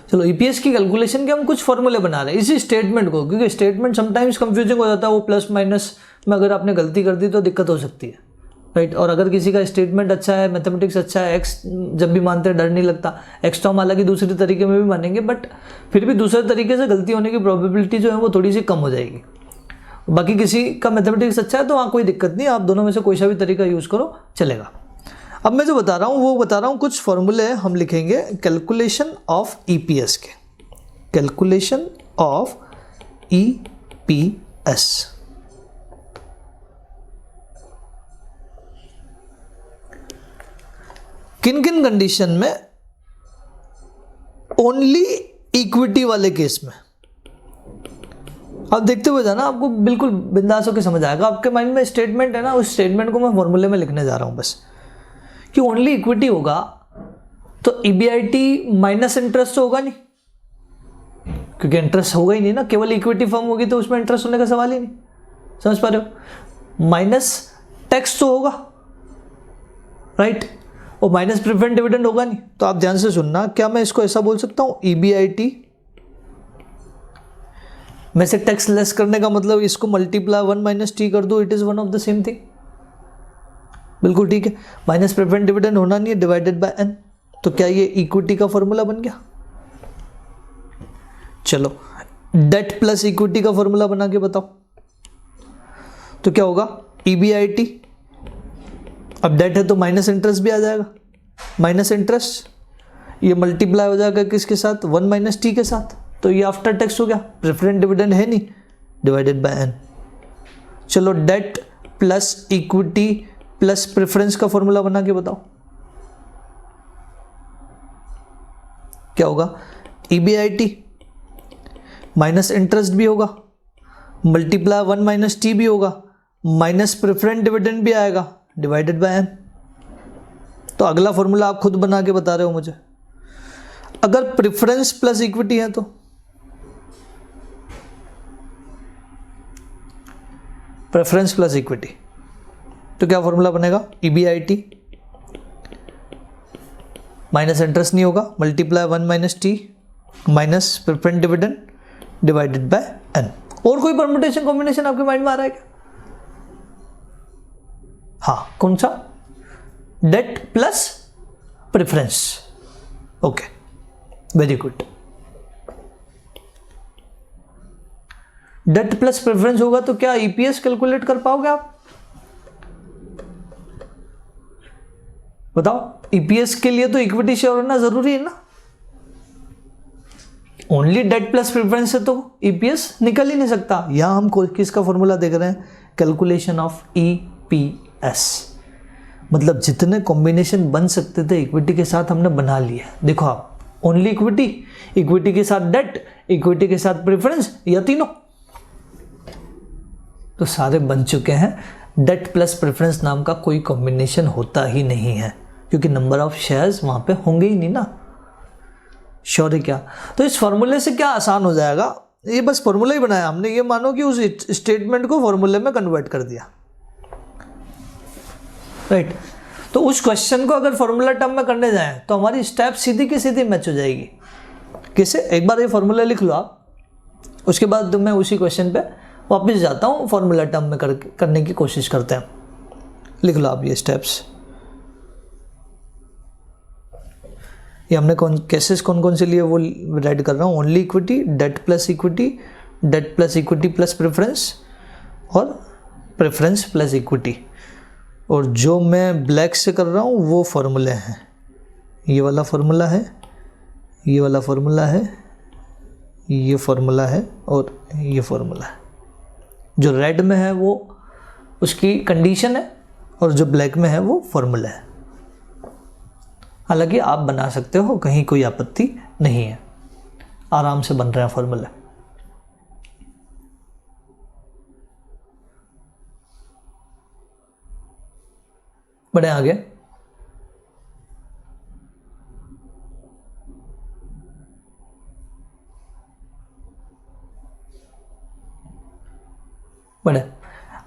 चलो, ईपीएस की कैलकुलेशन के हम कुछ फॉर्मूले बना रहे हैं इसी स्टेटमेंट को, क्योंकि स्टेटमेंट समटाइम्स कंफ्यूजिंग हो जाता है, वो प्लस माइनस में अगर आपने गलती कर दी तो दिक्कत हो सकती है, राइट। और अगर किसी का स्टेटमेंट अच्छा है, मैथमेटिक्स अच्छा है, एक्स जब भी मानते हैं डर नहीं लगता, एक्स तो हम हालांकि दूसरे तरीके में भी मानेंगे, बट फिर भी दूसरे तरीके से गलती होने की प्रोबेबिलिटी जो है वो थोड़ी सी कम हो जाएगी। बाकी किसी का मैथमेटिक्स अच्छा है तो वहाँ कोई दिक्कत नहीं, आप दोनों में से कोई सा भी तरीका यूज़ करो, चलेगा। अब मैं जो बता रहा हूँ वो बता रहा हूँ, कुछ फॉर्मूले हम लिखेंगे कैलकुलेशन ऑफ ईपीएस के, कैलकुलेशन ऑफ ईपीएस। किन किन कंडीशन में? ओनली इक्विटी वाले केस में। आप देखते हुए जाना, आपको बिल्कुल बिंदास होकर समझ आएगा। आपके माइंड में स्टेटमेंट है ना, उस स्टेटमेंट को मैं फॉर्मूले में लिखने जा रहा हूं बस, कि ओनली इक्विटी होगा तो ईबीआईटी माइनस इंटरेस्ट तो होगा नहीं, क्योंकि इंटरेस्ट होगा ही नहीं ना, केवल इक्विटी फर्म होगी तो उसमें इंटरेस्ट होने का सवाल ही नहीं। समझ पा रहे हो? माइनस टैक्स तो होगा, राइट, और माइनस प्रेफरेंस डिविडेंड होगा नहीं। तो आप ध्यान से सुनना, क्या मैं इसको ऐसा बोल सकता हूं, ईबीआईटी में से टैक्स लेस करने का मतलब इसको मल्टीप्लाई 1 माइनस टी कर दो, it is one of the same thing. बिल्कुल ठीक है। माइनस प्रेफरेंस डिविडेंड होना नहीं है, डिवाइडेड बाय एन, तो क्या ये इक्विटी का फॉर्मूला बन गया? चलो, डेट प्लस इक्विटी का फॉर्मूला बना के बताओ, तो क्या होगा? ईबीआईटी, अब डेट है तो माइनस इंटरेस्ट भी आ जाएगा, माइनस इंटरेस्ट, ये मल्टीप्लाई हो जाएगा किसके साथ? 1 माइनस टी के साथ, तो ये आफ्टर टैक्स हो गया, प्रेफरेंस डिविडेंड है नहीं, डिवाइडेड बाय एन। चलो, debt plus equity plus preference का फॉर्मूला बना के बताओ, क्या होगा? ईबीआईटी माइनस इंटरेस्ट भी होगा, मल्टीप्लाई 1 माइनस टी भी होगा, माइनस प्रेफरेंस डिविडेंड भी आएगा, डिवाइडेड बाय एन। तो अगला फॉर्मूला आप खुद बना के बता रहे हो मुझे। अगर प्रेफरेंस प्लस इक्विटी है तो प्रेफरेंस प्लस इक्विटी, तो क्या फॉर्मूला बनेगा? ईबीआईटी माइनस इंटरेस्ट नहीं होगा, multiply 1 minus T minus preference dividend divided by N. और कोई परम्यूटेशन कॉम्बिनेशन आपके माइंड में आ रहा है क्या? हाँ, कौन सा? Debt plus preference. Okay, very good. Debt plus preference होगा तो क्या ईपीएस कैलकुलेट कर पाओगे आप? बताओ, ईपीएस के लिए तो इक्विटी शेयर होना जरूरी है ना। ओनली डेट प्लस प्रेफरेंस से तो ईपीएस निकल ही नहीं सकता। यहां हम किसका फॉर्मूला देख रहे हैं? कैलकुलेशन ऑफ EPS, मतलब जितने कॉम्बिनेशन बन सकते थे इक्विटी के साथ हमने बना लिया। देखो आप, ओनली इक्विटी, इक्विटी के साथ डेट, इक्विटी के साथ प्रेफरेंस, या तीनों, तो सारे बन चुके हैं। डेट प्लस प्रेफरेंस नाम का कोई कॉम्बिनेशन होता ही नहीं है, क्योंकि नंबर ऑफ शेयर्स वहां पे होंगे ही नहीं ना। श्योर है क्या? तो इस फॉर्मूले से क्या आसान हो जाएगा, ये बस फॉर्मूला ही बनाया हमने, ये मानो कि उस स्टेटमेंट को फॉर्मूले में कन्वर्ट कर दिया, राइट। तो उस क्वेश्चन को अगर फॉर्मूला टर्म में करने जाएं तो हमारी स्टेप सीधी की सीधी मैच हो जाएगी। कैसे? एक बार ये फॉर्मूला लिख लो आप, उसके बाद मैं उसी क्वेश्चन पे वापस जाता हूँ, फॉर्मूला टर्म में करने की कोशिश करते हैं। लिख लो आप ये स्टेप्स। ये हमने केसेस कौन कौन से लिए वो राइट कर रहा हूँ। Only equity, debt plus equity, debt plus equity plus preference, और प्रेफरेंस प्लस इक्विटी। और जो मैं ब्लैक से कर रहा हूँ वो फॉर्मूले हैं, ये वाला फॉर्मूला है, ये वाला फॉर्मूला है, ये फॉर्मूला है, और ये फॉर्मूला है। जो रेड में है वो उसकी कंडीशन है, और जो ब्लैक में है वो फॉर्मूला है। हालांकि आप बना सकते हो, कहीं कोई आपत्ति नहीं है, आराम से बन रहे हैं फॉर्मूला। बढ़े आगे। बढ़े।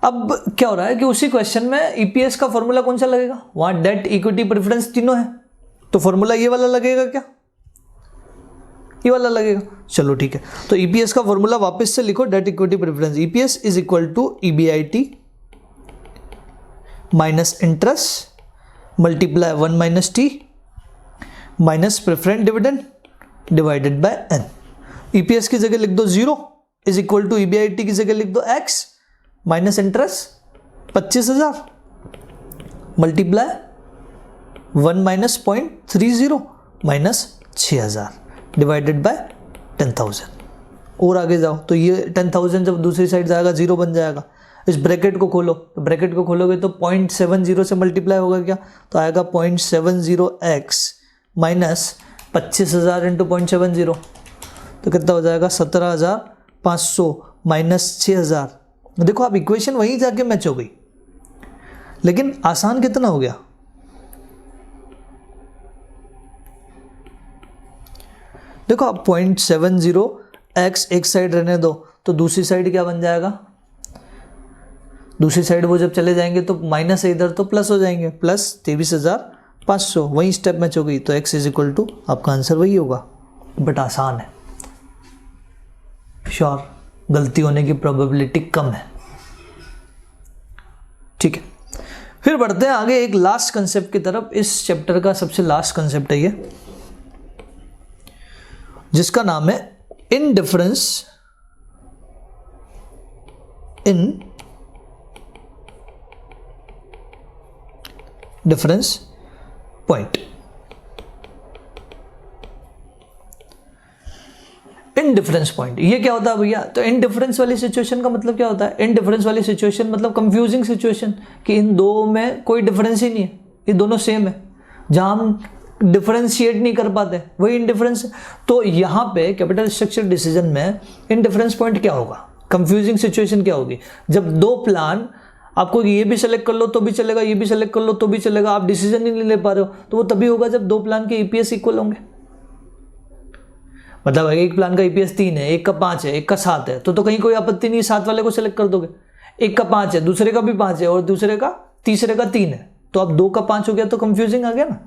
अब क्या हो रहा है कि उसी क्वेश्चन में ईपीएस का फॉर्मूला कौन सा लगेगा, वहां डेट, इक्विटी, प्रेफरेंस तीनों है, तो फॉर्मूला ये वाला लगेगा क्या? ये वाला लगेगा। चलो ठीक है, तो ईपीएस का फॉर्मूला वापस से लिखो, debt equity preference. EPS is equal to EBIT minus interest multiply 1 minus T minus preference dividend divided by N। EPS की जगह लिख दो 0 इज इक्वल टू EBIT की जगह लिख दो X minus interest 25,000 multiply 1 minus 0.30 minus 6,000 divided by 10,000। और आगे जाओ तो ये 10,000 जब दूसरी साइड जाएगा 0 बन जाएगा। इस ब्रैकेट को खोलो, तो ब्रैकेट को खोलोगे तो 0.70 से मल्टीप्लाई होगा क्या, तो आएगा 0.70x माइनस 25,000 इंटू 0.70, तो कितना हो जाएगा 17,500 माइनस 6,000। देखो आप इक्वेशन वहीं जाके मैच हो गई, लेकिन आसान कितना हो गया। देखो आप 0.70x एक साइड रहने दो, तो दूसरी साइड क्या बन जाएगा, दूसरी साइड वो जब चले जाएंगे तो माइनस है इधर, तो प्लस हो जाएंगे, प्लस 23,500, वही स्टेप मैच हो गई, तो x इज इक्वल टू आपका आंसर वही होगा। बट आसान है, श्योर, गलती होने की प्रोबेबिलिटी कम है। ठीक है, फिर बढ़ते हैं आगे एक लास्ट कंसेप्ट की तरफ। इस चैप्टर का सबसे लास्ट कंसेप्ट है ये, जिसका नाम है indifference in difference point. Indifference point ये क्या होता है भैया? तो इनडिफरेंस वाली सिचुएशन का मतलब क्या होता है? इनडिफरेंस वाली सिचुएशन मतलब कंफ्यूजिंग सिचुएशन, कि इन दो में कोई डिफरेंस ही नहीं है, ये दोनों सेम है, जहां हम डिफरेंशिएट नहीं कर पाते, वही इनडिफरेंस है। तो यहाँ पे कैपिटल स्ट्रक्चर डिसीजन में इनडिफरेंस पॉइंट क्या होगा, कंफ्यूजिंग सिचुएशन क्या होगी? जब दो प्लान, आपको ये भी सेलेक्ट कर लो तो भी चलेगा, ये भी सेलेक्ट कर लो तो भी चलेगा, आप डिसीजन ही नहीं ले पा रहे हो, तो वो तभी होगा जब दो प्लान के ईपीएस इक्वल होंगे। मतलब एक प्लान का ईपीएस 3 है, एक का 5 है, एक का 7 है, तो कहीं कोई आपत्ति नहीं, 7 वाले को सेलेक्ट कर दोगे। एक का 5 है, दूसरे का भी 5 है, और तीसरे का 3 है, तो अब 2 का 5 हो गया, तो कंफ्यूजिंग आ गया ना।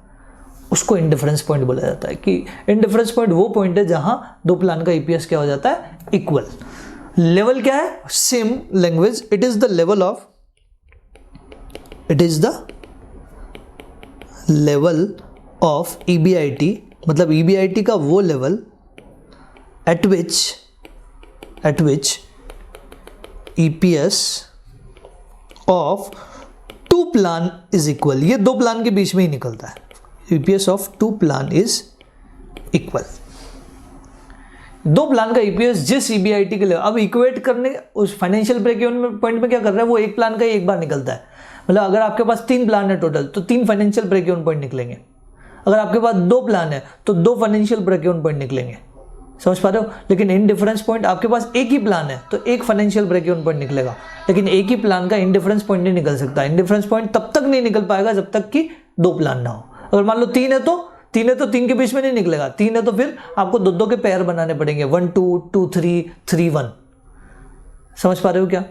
उसको इनडिफरेंस पॉइंट बोला जाता है, कि इनडिफरेंस पॉइंट वो पॉइंट है जहां दो प्लान का ईपीएस क्या हो जाता है, इक्वल। लेवल क्या है? Same language, it is the level of, it is the level of EBIT, मतलब EBIT का वो level at which EPS of two plan is equal। ये दो प्लान के बीच में ही निकलता है, EPS of two plan is equal। दो प्लान का ईपीएस जिस ईबीआईटी के लिए, अब इक्वेट करने उस फाइनेंशियल ब्रेक इवन पॉइंट में क्या कर रहा है, वो एक प्लान का ही एक बार निकलता है। मतलब अगर आपके पास 3 प्लान है टोटल, तो 3 फाइनेंशियल ब्रेक इवन पॉइंट निकलेंगे। अगर आपके पास 2 प्लान है तो 2 फाइनेंशियल ब्रेक इवन पॉइंट निकलेंगे। समझ पा रहे हो? लेकिन इन डिफरेंस पॉइंट आपके पास एक ही प्लान है तो एक फाइनेंशियल ब्रेक इवन पॉइंट निकलेगा, लेकिन एक ही प्लान का इंडिफरेंस पॉइंट नहीं निकल सकता। इंडिफरेंस पॉइंट तब तक नहीं निकल पाएगा जब तक कि 2 प्लान ना हो। अगर मान लो 3 है तो 3 के बीच में नहीं निकलेगा। 3 है तो फिर आपको 2 के पेयर बनाने पड़ेंगे, 1 2 2 3 3 1। समझ पा रहे हो क्या?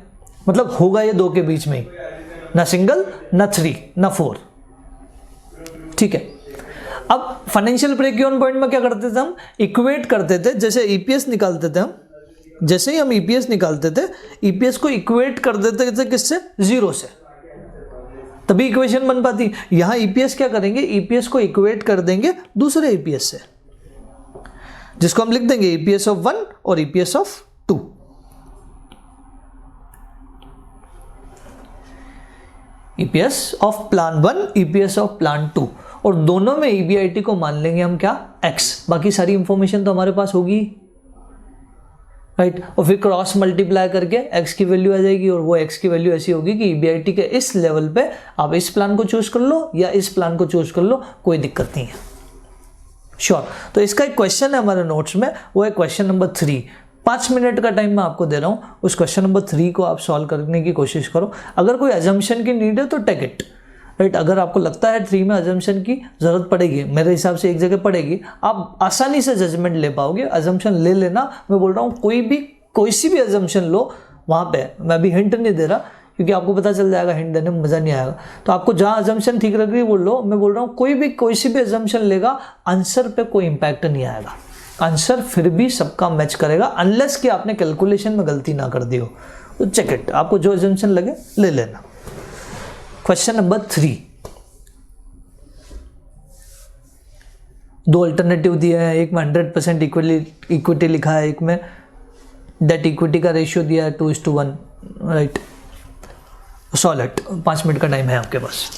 मतलब होगा ये 2 के बीच में ही, ना सिंगल ना 3 ना 4। ठीक है। अब फाइनेंशियल ब्रेक इवन पॉइंट में क्या करते थे हम, इक्वेट करते थे। जैसे ईपीएस निकालते थे हम, जैसे ही हम ईपीएस निकालते थे, ईपीएस को इक्वेट कर देते थे किससे, 0 से, तभी इक्वेशन बन पाती। यहां ईपीएस क्या करेंगे, ईपीएस को इक्वेट कर देंगे दूसरे ईपीएस से, जिसको हम लिख देंगे ईपीएस ऑफ 1 और EPS of 2। EPS of plan 1, EPS of plan 2, और दोनों में ईबीआईटी को मान लेंगे हम क्या, x। बाकी सारी इंफॉर्मेशन तो हमारे पास होगी, राइट। और फिर क्रॉस मल्टीप्लाई करके x की वैल्यू आ जाएगी, और वो x की वैल्यू ऐसी होगी कि ईबीआईटी के इस लेवल पे आप इस प्लान को चूज कर लो या इस प्लान को चूज कर लो, कोई दिक्कत नहीं है। श्योर। तो इसका एक क्वेश्चन है हमारे नोट्स में, वो है क्वेश्चन नंबर 3। 5 मिनट का टाइम मैं आपको दे रहा हूं, उस क्वेश्चन नंबर 3 को आप सॉल्व करने की कोशिश करो। अगर कोई अजम्पशन की नीड है तो टेक इट, राइट। अगर आपको लगता है 3 में अजम्पशन की जरूरत पड़ेगी, मेरे हिसाब से एक जगह पड़ेगी, आप आसानी से जजमेंट ले पाओगे। अजम्पशन ले लेना, मैं बोल रहा हूँ कोई सी भी अजम्पशन लो, वहाँ पे मैं अभी हिंट नहीं दे रहा क्योंकि आपको पता चल जाएगा, हिंट देने में मजा नहीं आएगा। तो आपको जहाँ अजम्पशन ठीक लग रही है वो लो। मैं बोल रहा हूँ कोई सी भी अजम्पशन लेगा, आंसर पे कोई इंपैक्ट नहीं आएगा। आंसर फिर भी सबका मैच करेगा, अनलेस कि आपने कैलकुलेशन में गलती ना कर दी हो। तो चेक इट, आपको जो अजम्पशन लगे ले लेना। क्वेश्चन नंबर 3, 2 अल्टरनेटिव दिया है, एक में 100% इक्विटी लिखा है, एक में डेट इक्विटी का रेशियो दिया है 2:1, राइट। Solve it. 5 मिनट का टाइम है आपके पास।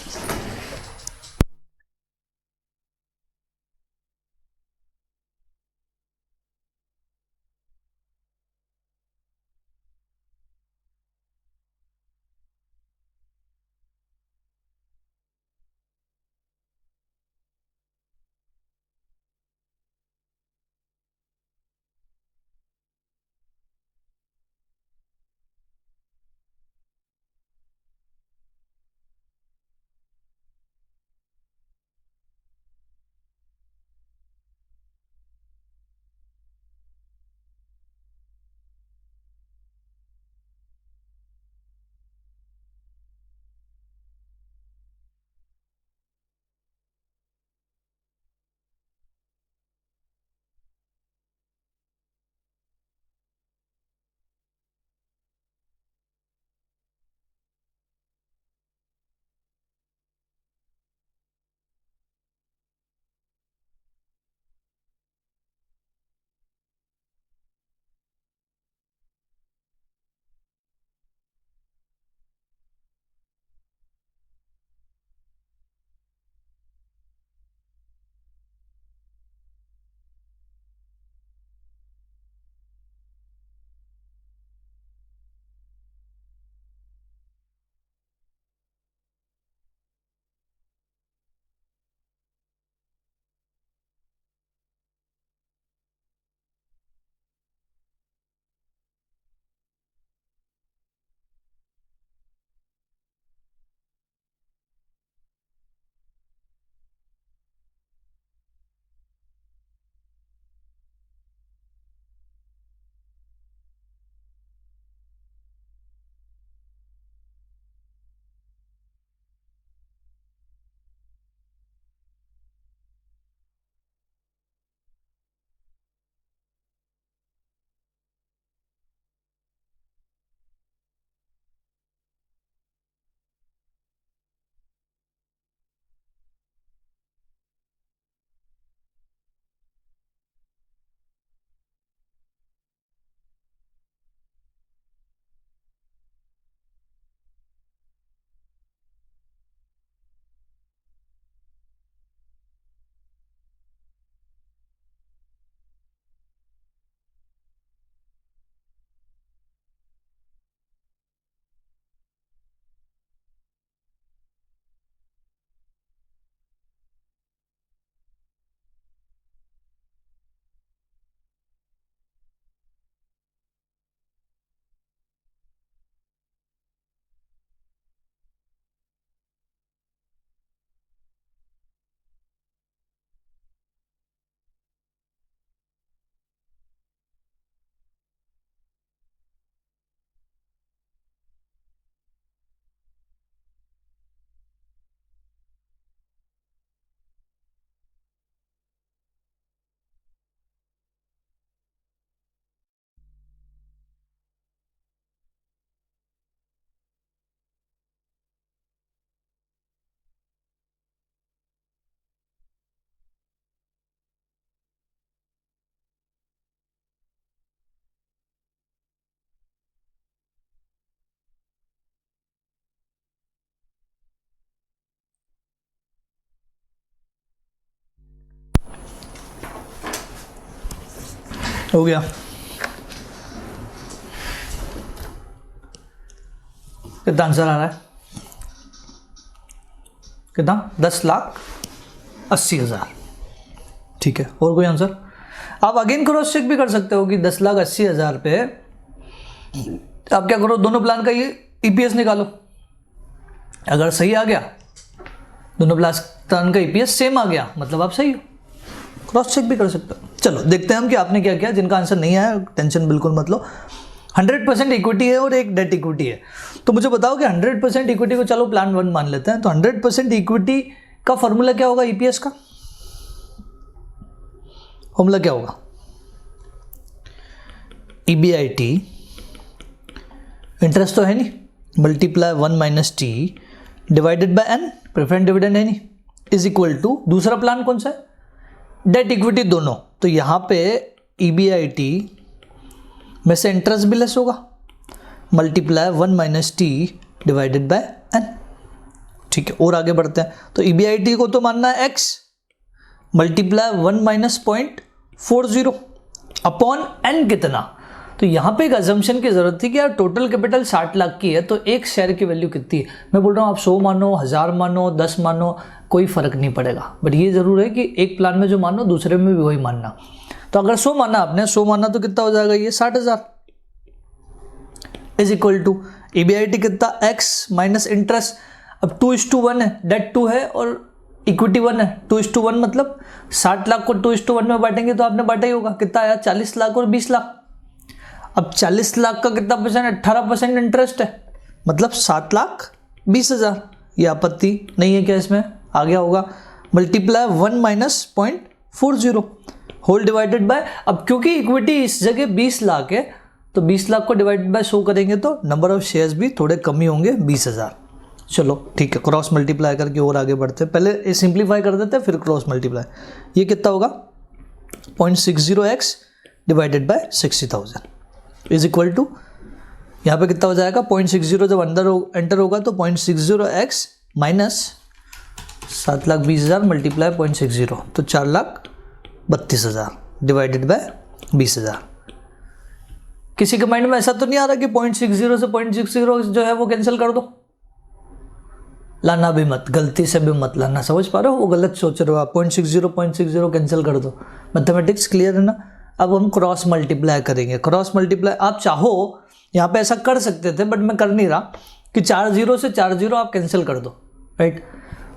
हो गया। कितना आंसर आ रहा है? कितना? 10,80,000। ठीक है, और कोई आंसर? आप अगेन क्रॉस चेक भी कर सकते हो कि 10,80,000 पे आप क्या करो, दोनों प्लान का ये ईपीएस निकालो। अगर सही आ गया, दोनों प्लान का ईपीएस सेम आ गया, मतलब आप सही हो। क्रॉस चेक भी कर सकते हो। चलो देखते हैं हम कि आपने क्या किया। जिनका आंसर नहीं आया टेंशन बिल्कुल मत लो। 100% इक्विटी है और एक डेट इक्विटी है। तो मुझे बताओ कि 100% इक्विटी को चलो प्लान 1 मान लेते हैं। तो 100% इक्विटी का फॉर्मूला क्या होगा? ईपीएस का फॉर्मूला क्या होगा? ईबीआईटी, इंटरेस्ट तो है नहीं, multiply 1 minus T divided by N, preference dividend है नहीं, इज इक्वल टू दूसरा प्लान कौन सा है? डेट इक्विटी दोनों। तो यहां पे ईबीआईटी में से इंटरेस्ट भी लेस होगा, multiply 1 minus T divided by N. ठीक है, और आगे बढ़ते हैं। तो ईबीआईटी को तो मानना है X, multiply 1 minus 0.40 upon N कितना? तो यहाँ पे एक अजम्पशन की जरूरत थी कि यार टोटल कैपिटल 60 लाख की है, तो एक शेयर की वैल्यू कितनी है? मैं बोल रहा हूँ आप 100 मानो, 1000 मानो, 10 मानो, कोई फर्क नहीं पड़ेगा, बट ये जरूर है कि एक प्लान में जो मानो दूसरे में भी वही मानना। तो अगर 100 माना आपने, 100 माना तो कितना हो जाएगा ये? 60,000 इज इक्वल टू ईबीआईटी कितना? X minus interest. अब 2:1 है, डेट 2 है और इक्विटी 1 है। 2:1 मतलब 60 लाख को 2:1 में बांटेंगे तो आपने बांटा ही होगा। कितना आया? 40 लाख और 20 लाख। अब 40 लाख का कितना परसेंट? 18% इंटरेस्ट है, मतलब 7,20,000। ये आपत्ति नहीं है क्या इसमें? आ गया होगा। Multiply 1 minus 0.40 whole divided by, अब क्योंकि इक्विटी इस जगह 20 लाख है तो 20 लाख को डिवाइडेड बाय 100 करेंगे तो नंबर ऑफ शेयर्स भी थोड़े कम ही होंगे, 20,000। चलो ठीक है, क्रॉस मल्टीप्लाई करके और आगे बढ़ते हैं। पहले सिंप्लीफाई कर देते हैं फिर क्रॉस मल्टीप्लाई। ये कितना होगा? 0.60x divided by 60,000 is equal to, यहाँ पे कितना हो जाएगा? 0.60 जब अंदर एंटर होगा तो 0.60x माइनस 7,20,000 मल्टीप्लाई 0.60 तो 4,32,000 डिवाइडेड बाय 20,000। किसी के माइंड में ऐसा तो नहीं आ रहा कि 0.60 से 0.60 जो है वो कैंसिल कर दो? लाना भी मत, गलती से भी मत लाना, समझ पा रहे हो? वो गलत सोच रहे हो आप। 0.60 कैंसिल कर दो। मैथमेटिक्स क्लियर है ना? अब हम क्रॉस मल्टीप्लाई करेंगे। क्रॉस मल्टीप्लाई आप चाहो यहाँ पे ऐसा कर सकते थे, बट मैं कर नहीं रहा कि 4 0 से 4 0 आप कैंसिल कर दो, राइट?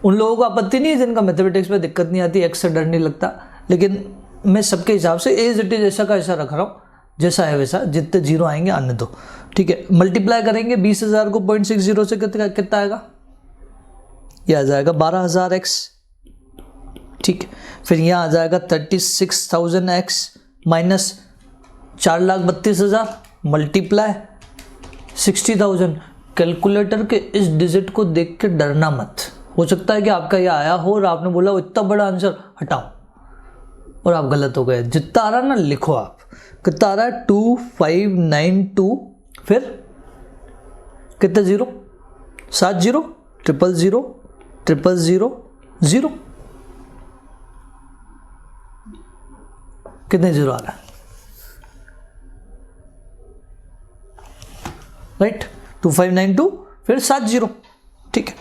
उन लोगों को आपत्ति नहीं है जिनका मैथमेटिक्स में दिक्कत नहीं आती, एक्स से डर नहीं लगता। लेकिन मैं सबके हिसाब से एज इट इज ऐसा का ऐसा रख रहा हूँ, जैसा है वैसा, जितने जीरो आएंगे आने दो। ठीक है, मल्टीप्लाई करेंगे 20,000 को 0.60 से कितना आएगा? यह आ जाएगा 12,000x। ठीक है, फिर यहाँ आ जाएगा 36,000x माइनस 4,32,000 मल्टीप्लाई 60,000। कैलकुलेटर के इस डिजिट को देख के डरना मत। हो सकता है कि आपका ये आया हो और आपने बोला इतना बड़ा आंसर हटाओ और आप गलत हो गए। जितना आ रहा ना लिखो आप। कितना आ रहा है? 2592, फिर कितने जीरो? 7 0 000 000 0। कितने जीरो आ रहा है? राइट, 2592 फिर 7 0। ठीक है,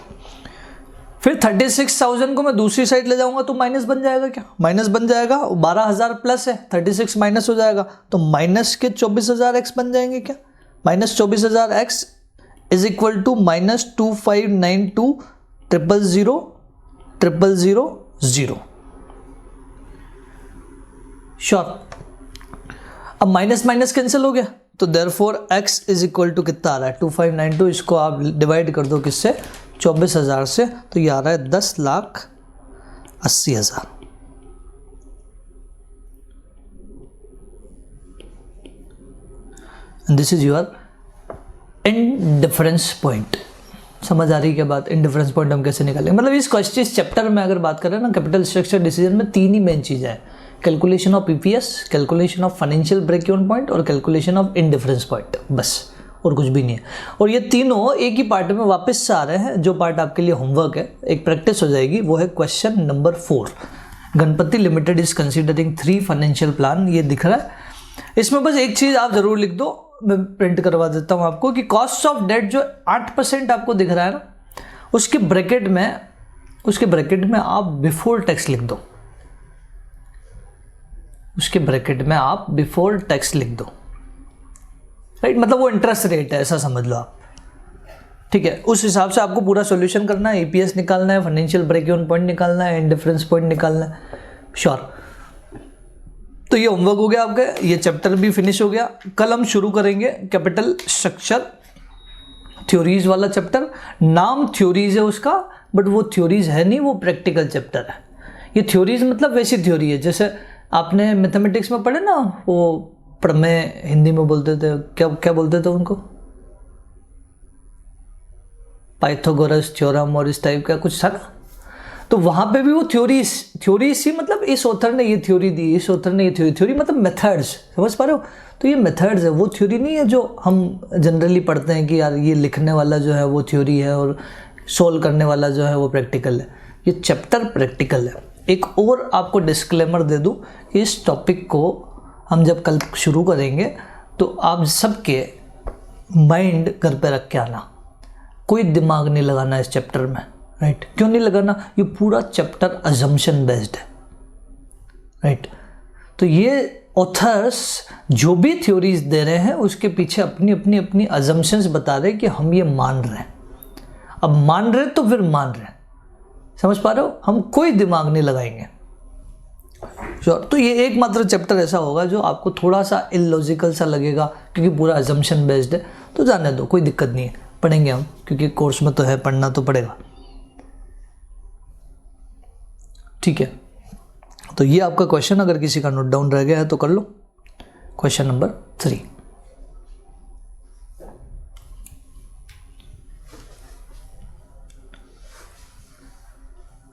फिर 36,000 को मैं दूसरी साइड ले जाऊंगा तो माइनस बन जाएगा क्या? माइनस बन जाएगा। 12,000 प्लस है, 36 माइनस हो जाएगा तो माइनस के 24,000x बन जाएंगे क्या? Minus 24,000x is equal to minus 2592 000 000। Sure. अब माइनस माइनस कैंसिल हो गया तो therefore x is equal to कितना आ रहा है? 2592। इसको आप डिवाइड कर दो किससे? 24,000 से, तो ये आ रहा है 10,80,000। This is your indifference point. समझ आ रही है क्या बात? इंडिफरेंस पॉइंट हम कैसे निकालेंगे? मतलब इस क्वेश्चन, इस चैप्टर में अगर बात करें ना, कैपिटल स्ट्रक्चर डिसीजन में 3 ही मेन चीज़ें हैं: calculation of EPS, calculation of financial break even point और कैलकुलेशन ऑफ इंडिफरेंस पॉइंट, बस, और कुछ भी नहीं है। और ये तीनों एक ही पार्ट में वापस से आ रहे हैं। जो पार्ट आपके लिए होमवर्क है, एक प्रैक्टिस हो जाएगी, वो है question number 4। Ganpati limited is considering 3 financial plan. ये दिख रहा है इसमें बस एक चीज़ आप ज़रूर लिख दो, मैं प्रिंट करवा देता हूँ आपको, कि कॉस्ट ऑफ डेट जो 8% आपको दिख रहा है ना, उसके ब्रैकेट में आप बिफोर टैक्स लिख दो, उसके ब्रैकेट में आप बिफोर टैक्स लिख दो, राइट। मतलब वो इंटरेस्ट रेट है, ऐसा समझ लो आप, ठीक है। उस हिसाब से आपको पूरा सॉल्यूशन करना है, ईपीएस निकालना है, फाइनेंशियल ब्रेक इवन पॉइंट निकालना है, इंडिफरेंस पॉइंट निकालना है, श्योर। तो ये होमवर्क हो गया आपका, ये चैप्टर भी फिनिश हो गया। कल हम शुरू करेंगे कैपिटल स्ट्रक्चर थ्योरीज वाला चैप्टर। नाम थ्योरीज है उसका, बट वो थ्योरीज है नहीं, वो प्रैक्टिकल चैप्टर है। ये थ्योरीज मतलब वैसी थ्योरी है जैसे आपने मैथमेटिक्स में पढ़े ना, वो प्रमेय हिंदी में बोलते थे, क्या बोलते थे उनको, पाइथागोरस थ्योरम और इस टाइप का कुछ था ना। तो वहाँ पे भी वो थ्योरी सी, मतलब इस ऑथर ने ये थ्योरी दी, इस ऑथर ने ये थ्योरी मतलब मेथड्स, समझ पा रहे हो। तो ये मेथड्स है, वो थ्योरी नहीं है जो हम जनरली पढ़ते हैं कि यार ये लिखने वाला जो है वो थ्योरी है और सोल्व करने वाला जो है वो प्रैक्टिकल है। ये चैप्टर प्रैक्टिकल है। एक और आपको डिस्क्लेमर दे दूँ कि इस टॉपिक को हम जब कल शुरू करेंगे तो आप सबके माइंड घर पे रख के आना, कोई दिमाग नहीं लगाना इस चैप्टर में, राइट। क्यों नहीं लगाना, ये पूरा चैप्टर अजम्पशन बेस्ड है, राइट। तो ये ऑथर्स जो भी थ्योरीज दे रहे हैं उसके पीछे अपनी अजम्पशंस बता रहे हैं कि हम ये मान रहे हैं। अब मान रहे तो फिर मान रहे हैं, समझ पा रहे हो। हम कोई दिमाग नहीं लगाएंगे, श्योर। तो ये एकमात्र चैप्टर ऐसा होगा जो आपको थोड़ा सा इलॉजिकल सा लगेगा, क्योंकि पूरा अजम्पशन बेस्ड है। तो जाने दो, कोई दिक्कत नहीं है, पढ़ेंगे हम, क्योंकि कोर्स में तो है, पढ़ना तो पड़ेगा, ठीक है। तो ये आपका क्वेश्चन, अगर किसी का नोट डाउन रह गया है तो कर लो। क्वेश्चन नंबर 3,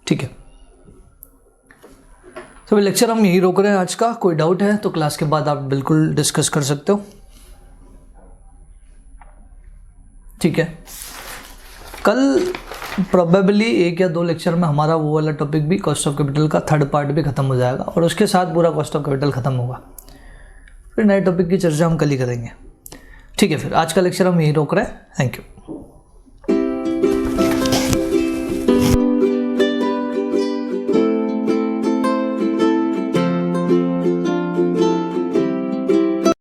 ठीक है। तो लेक्चर हम यही रोक रहे हैं आज का। कोई डाउट है तो क्लास के बाद आप बिल्कुल डिस्कस कर सकते हो, ठीक है। कल प्रोबेबली 1 या 2 लेक्चर में हमारा वो वाला टॉपिक भी, कॉस्ट ऑफ कैपिटल का 3rd पार्ट भी खत्म हो जाएगा और उसके साथ पूरा कॉस्ट ऑफ कैपिटल खत्म होगा। फिर नए टॉपिक की चर्चा हम कल ही करेंगे, ठीक है। फिर आज का लेक्चर हम यही रोक रहे हैं। Thank you.